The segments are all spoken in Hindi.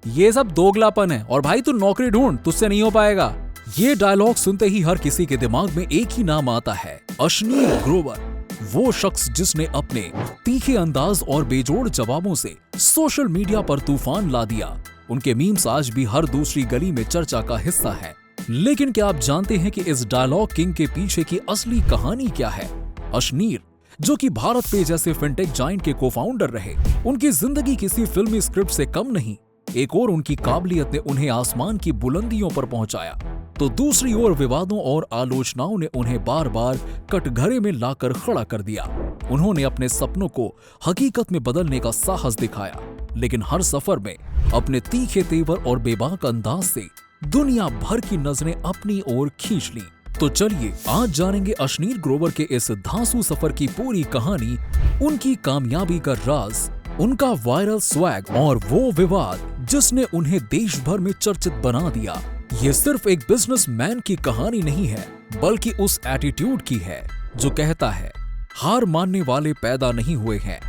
ये सब दोगलापन है और भाई तू नौकरी ढूंढ, तुझसे नहीं हो पाएगा। ये डायलॉग सुनते ही हर किसी के दिमाग में एक ही नाम आता है, अश्नीर ग्रोवर। वो शख्स जिसने अपने तीखे अंदाज और बेजोड़ जवाबों से सोशल मीडिया पर तूफान ला दिया। उनके मीम्स आज भी हर दूसरी गली में चर्चा का हिस्सा है। लेकिन क्या आप जानते हैं कि इस डायलॉग किंग के पीछे की असली कहानी क्या है? अश्नीर, जो कि भारत पे जैसे फिनटेक जायंट के को-फाउंडर रहे, उनकी जिंदगी किसी फिल्मी स्क्रिप्ट से कम नहीं। एक और उनकी काबिलियत ने उन्हें आसमान की बुलंदियों पर पहुंचाया, तो दूसरी ओर विवादों और आलोचनाओं ने उन्हें बार बार कटघरे में लाकर खड़ा कर दिया। उन्होंने अपने सपनों को हकीकत में बदलने का साहस दिखाया, लेकिन हर सफर में अपने तीखे तेवर और बेबाक अंदाज से दुनिया भर की नजरें अपनी ओर खींच ली। तो चलिए आज जानेंगे अश्नीर ग्रोवर के इस धांसू सफर की पूरी कहानी, उनकी कामयाबी का राज, उनका वायरल स्वैग और वो विवाद जिसने उन्हें देश भर में चर्चित बना दिया। ये सिर्फ एक बिजनेसमैन की कहानी नहीं है, बल्कि उस एटीट्यूड की है जो कहता है हार मानने वाले पैदा नहीं हुए हैं।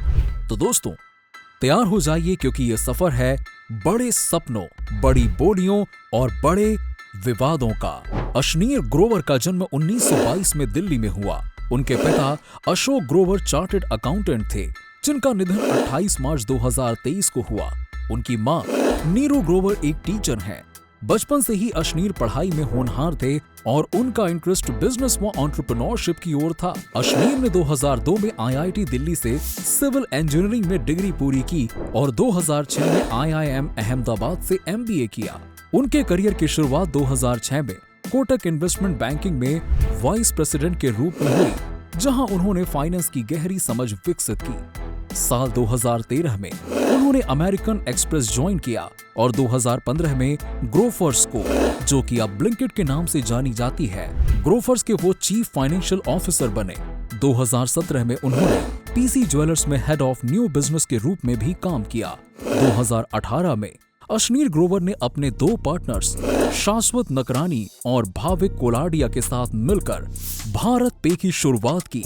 तो दोस्तों तैयार हो जाइए, क्योंकि ये सफर है बड़े सपनों, बड़ी बोलियों और बड़े विवादों का। अश्नीर ग्रोवर का जन्म 1922 में दिल्ली में हुआ। उनके पिता अशोक ग्रोवर चार्टर्ड अकाउंटेंट थे, जिनका निधन 28 मार्च 2023 को हुआ। उनकी मां नीरू ग्रोवर एक टीचर हैं। बचपन से ही अश्नीर पढ़ाई में होनहार थे और उनका इंटरेस्ट बिजनेस व एंटरप्रेन्योरशिप की ओर था। अश्नीर ने 2002 में आईआईटी दिल्ली से सिविल इंजीनियरिंग में डिग्री पूरी की और 2006 में आईआईएम अहमदाबाद से एमबीए किया। उनके करियर की शुरुआत 2006 में कोटक इन्वेस्टमेंट बैंकिंग में वाइस प्रेसिडेंट के रूप में हुई, जहां उन्होंने फाइनेंस की गहरी समझ विकसित की। साल 2013 में उन्होंने अमेरिकन एक्सप्रेस ज्वाइन किया और 2015 में ग्रोफर्स को, जो कि अब ब्लिंकिट के नाम से जानी जाती है, ग्रोफर्स के वो चीफ फाइनेंशियल ऑफिसर बने। 2017 में उन्होंने पीसी ज्वेलर्स में हेड ऑफ न्यू बिजनेस के रूप में भी काम किया। 2018 में अश्नीर ग्रोवर ने अपने दो पार्टनर्स शाश्वत नकरानी और भाविक कोलाडिया के साथ मिलकर भारत पे की शुरुआत की।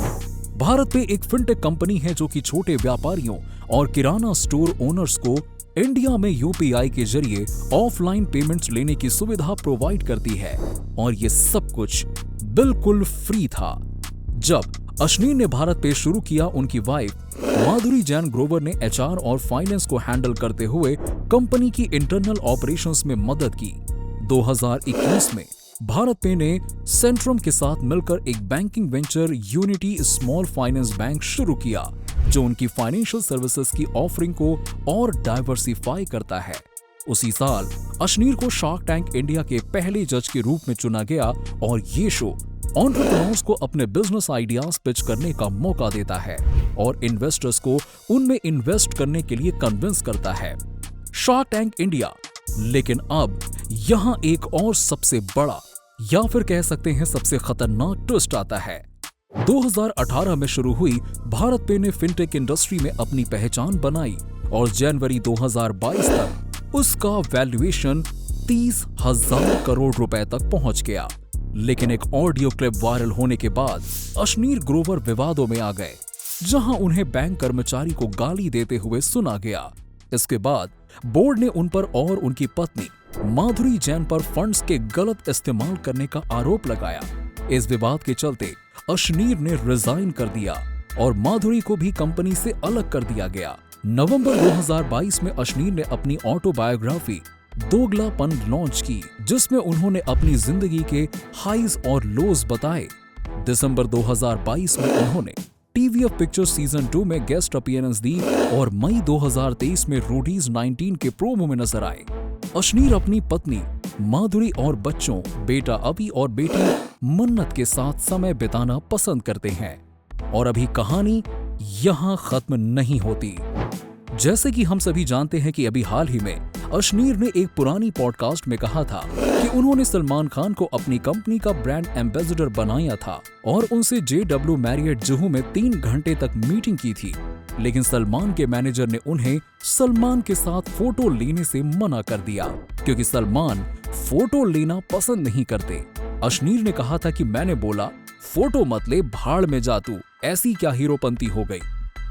भारत पे एक फिनटेक कंपनी है जो कि छोटे व्यापारियों और किराना स्टोर ओनर्स को इंडिया में यूपीआई के जरिए ऑफलाइन पेमेंट्स लेने की सुविधा प्रोवाइड करती है, और ये सब कुछ बिल्कुल फ्री था। जब अश्नीर ने भारत पे शुरू किया, उनकी वाइफ माधुरी जैन ग्रोवर ने एचआर और फाइनेंस को हैंडल करते हुए कंपनी की इंटरनल ऑपरेशंस में मदद की। 2021 में भारत पे ने सेंट्रम के साथ मिलकर एक banking venture unity small finance bank शुरू किया, जो उनकी फाइनेंशियल सर्विसेज की ऑफरिंग को और डाइवर्सिफाई करता है। उसी साल अश्नीर को शार्क टैंक इंडिया के पहले जज के रूप में चुना गया और ये शो एंटरप्रेन्योर्स को अपने बिजनेस आइडियाज पिच करने का मौका देता है और इन्वेस्टर्स को उनमें इन्वेस्ट करने के लिए कन्विंस करता है। Shark tank India. लेकिन अब यहाँ एक और सबसे बड़ा, या फिर कह सकते हैं सबसे खतरनाक ट्विस्ट आता है। 2018 में शुरू हुई भारत पे ने फिनटेक इंडस्ट्री में अपनी पहचान बनाई और जनवरी 2022 तक उसका वैल्यूएशन 30,000 करोड़ रुपए तक पहुंच गया। लेकिन एक ऑडियो क्लिप वायरल होने के बाद अश्नीर ग्रोवर विवादों में आ गए, जहां उन्हें बैंक कर्मचारी को गाली देते हुए सुना गया। इसके बाद बोर्ड ने उन पर और उनकी पत्नी माधुरी जैन पर फंड्स के गलत इस्तेमाल करने का आरोप लगाया। इस विवाद के चलते अश्नीर ने रिजाइन कर दिया और माधुरी को भी कंपनी से अलग कर दिया गया। नवंबर 2022 में अश्नीर ने अपनी ऑटोबायोग्राफी दोगलापन लॉन्च की, जिसमें उन्होंने अपनी जिंदगी के हाइज और लोज बताए। दिसंबर 2022 में उन्होंने टीवीएफ पिक्चर सीजन 2 में गेस्ट अपीयरेंस दी और मई 2023 में रोडीज 19 के प्रोमो में नजर आए। अश्नीर अपनी पत्नी माधुरी और बच्चों बेटा अभी और बेटी मन्नत के साथ समय बिताना पसंद करते हैं। और अभी कहानी यहाँ खत्म नहीं होती। जैसे कि हम सभी जानते हैं कि अभी हाल ही में अश्नीर ने एक पुरानी पॉडकास्ट में कहा था कि उन्होंने सलमान खान को अपनी कंपनी का ब्रांड एम्बेसडर बनाया था और उनसे JW मैरियट जुहू में 3 घंटे तक मीटिंग की थी। लेकिन सलमान के मैनेजर ने उन्हें सलमान के साथ फोटो लेने से मना कर दिया, क्योंकि सलमान फोटो लेना पसंद नहीं करते। अश्नीर ने कहा था कि मैंने बोला फोटो मत ले, भाड़ में जा तू, ऐसी क्या हीरोपंती हो गई।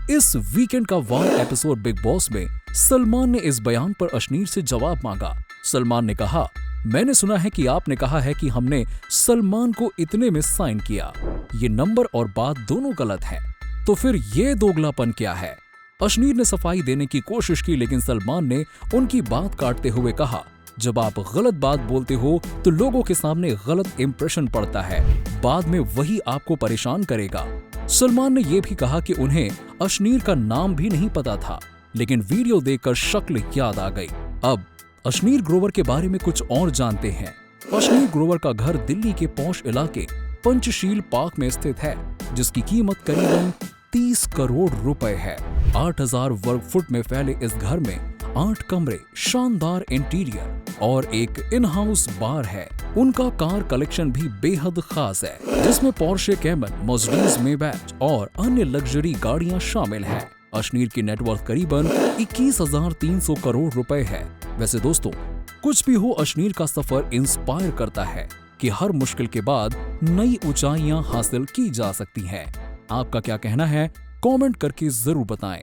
इस वीकेंड का वार एपिसोड बिग बॉस में सलमान ने इस बयान पर अश्नीर से जवाब मांगा। सलमान ने कहा, मैंने सुना है कि आपने कहा है कि हमने सलमान को इतने में साइन किया। ये नंबर और बात दोनों गलत है, तो फिर ये दोगलापन क्या है? अश्नीर ने सफाई देने की कोशिश की, लेकिन सलमान ने उनकी बात काटते हुए कहा, जब आप गलत बात बोलते हो तो लोगों के सामने गलत इंप्रेशन पड़ता है, बाद में वही आपको परेशान करेगा। सलमान ने यह भी कहा कि उन्हें अश्नीर का नाम भी नहीं पता था, लेकिन वीडियो देखकर शक्ल याद आ गई। अब अश्नीर ग्रोवर के बारे में कुछ और जानते हैं। अश्नीर ग्रोवर का घर दिल्ली के पॉश इलाके पंचशील पार्क में स्थित है, जिसकी कीमत करीबन 30 करोड़ रुपए है। 8000 वर्ग फुट में फैले इस घर में 8 कमरे, शानदार इंटीरियर और एक इन हाउस बार है। उनका कार कलेक्शन भी बेहद खास है, जिसमें पोर्शे कैमन, मर्सिडीज मेबैच और अन्य लग्जरी गाड़ियां शामिल हैं। अश्नीर की नेटवर्थ करीबन 21,300 करोड़ रुपए है। वैसे दोस्तों, कुछ भी हो, अश्नीर का सफर इंस्पायर करता है कि हर मुश्किल के बाद नई ऊंचाइयां हासिल की जा सकती हैं। आपका क्या कहना है? कमेंट करके जरूर बताएं।